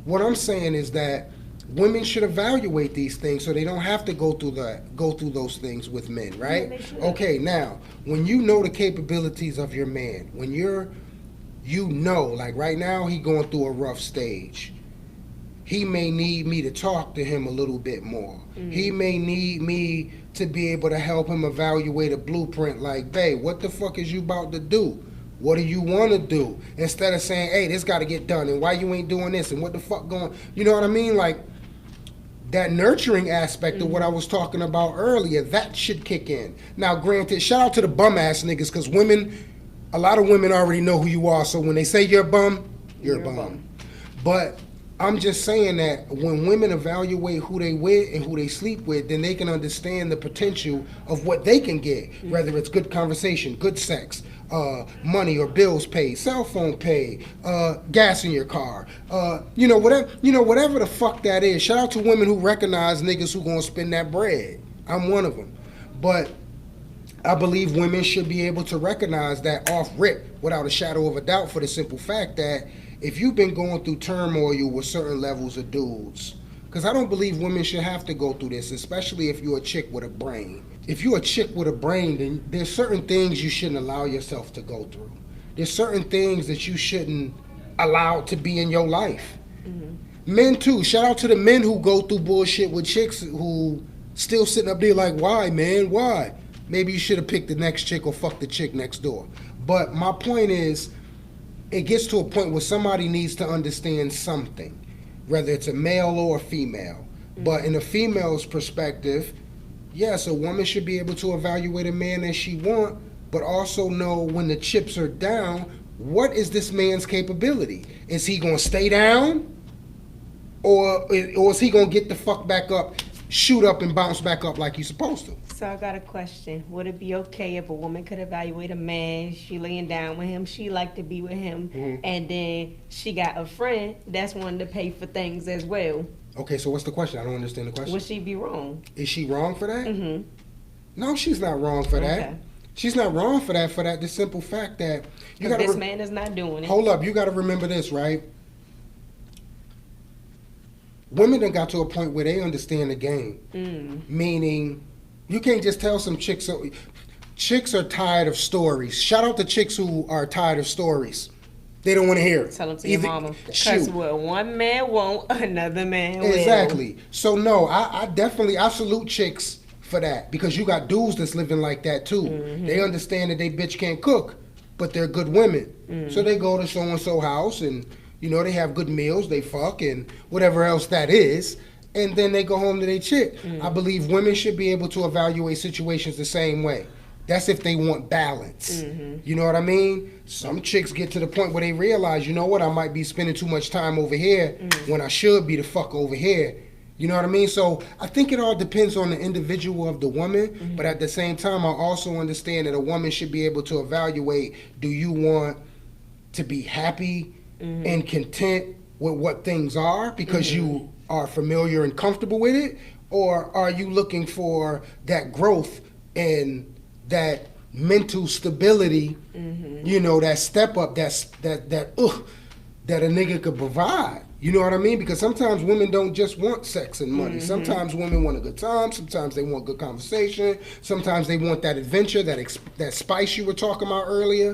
what I'm saying is that women should evaluate these things so they don't have to go through those things with men, right? they should. Okay, now when you know the capabilities of your man, when like right now he going through a rough stage. He may need me to talk to him a little bit more. He may need me to be able to help him evaluate a blueprint like, babe, what the fuck is you about to do? What do you want to do? Instead of saying, hey, this got to get done, and why you ain't doing this, and what the fuck going, you know what I mean? Like, that nurturing aspect of what I was talking about earlier, that should kick in. Now, granted, shout out to the bum ass niggas, because a lot of women already know who you are, so when they say you're a bum, you're a bum. But I'm just saying that when women evaluate who they with and who they sleep with, then they can understand the potential of what they can get, whether it's good conversation, good sex, money or bills paid, cell phone paid, gas in your car, whatever the fuck that is. Shout out to women who recognize niggas who gonna spend that bread. I'm one of them. But I believe women should be able to recognize that off rip without a shadow of a doubt, for the simple fact that if you've been going through turmoil with certain levels of dudes, because I don't believe women should have to go through this, especially if you're a chick with a brain. If you're a chick with a brain, then there's certain things you shouldn't allow yourself to go through. There's certain things that you shouldn't allow to be in your life. Men too. Shout out to the men who go through bullshit with chicks who still sitting up there like, why, man, why? Maybe you should have picked the next chick or fuck the chick next door. But my point is, it gets to a point where somebody needs to understand something, whether it's a male or a female. But in a female's perspective, yes, a woman should be able to evaluate a man as she want, but also know when the chips are down, what is this man's capability? Is he gonna stay down? Or is he gonna get the fuck back up, shoot up and bounce back up like he's supposed to? So I got a question. Would it be okay if a woman could evaluate a man, she laying down with him, she like to be with him, and then she got a friend that's wanting to pay for things as well? Okay, so what's the question? I don't understand the question. Would she be wrong? Is she wrong for that? Mm-hmm. No, she's not wrong for that. Okay. She's not wrong for that, the simple fact that you got This man is not doing it. Hold up, you got to remember this, right? Women done got to a point where they understand the game. Meaning, you can't just tell some chicks. Chicks are tired of stories. Shout out to chicks who are tired of stories. They don't want to hear it. Tell them to your mama. Because what one man won't, another man will. Exactly. So no, I definitely salute chicks for that, because you got dudes that's living like that too. They understand that they bitch can't cook, but they're good women. So they go to so and so house and they have good meals, they fuck and whatever else that is, and then they go home to their chick. I believe women should be able to evaluate situations the same way. That's if they want balance. You know what I mean? Some chicks get to the point where they realize, you know what, I might be spending too much time over here when I should be the fuck over here. You know what I mean? So I think it all depends on the individual of the woman, but at the same time, I also understand that a woman should be able to evaluate, do you want to be happy and content with what things are because you are familiar and comfortable with it? Or are you looking for that growth and that mental stability, that step up, that a nigga could provide? You know what I mean? Because sometimes women don't just want sex and money. Sometimes women want a good time. Sometimes they want good conversation. Sometimes they want that adventure, that spice you were talking about earlier.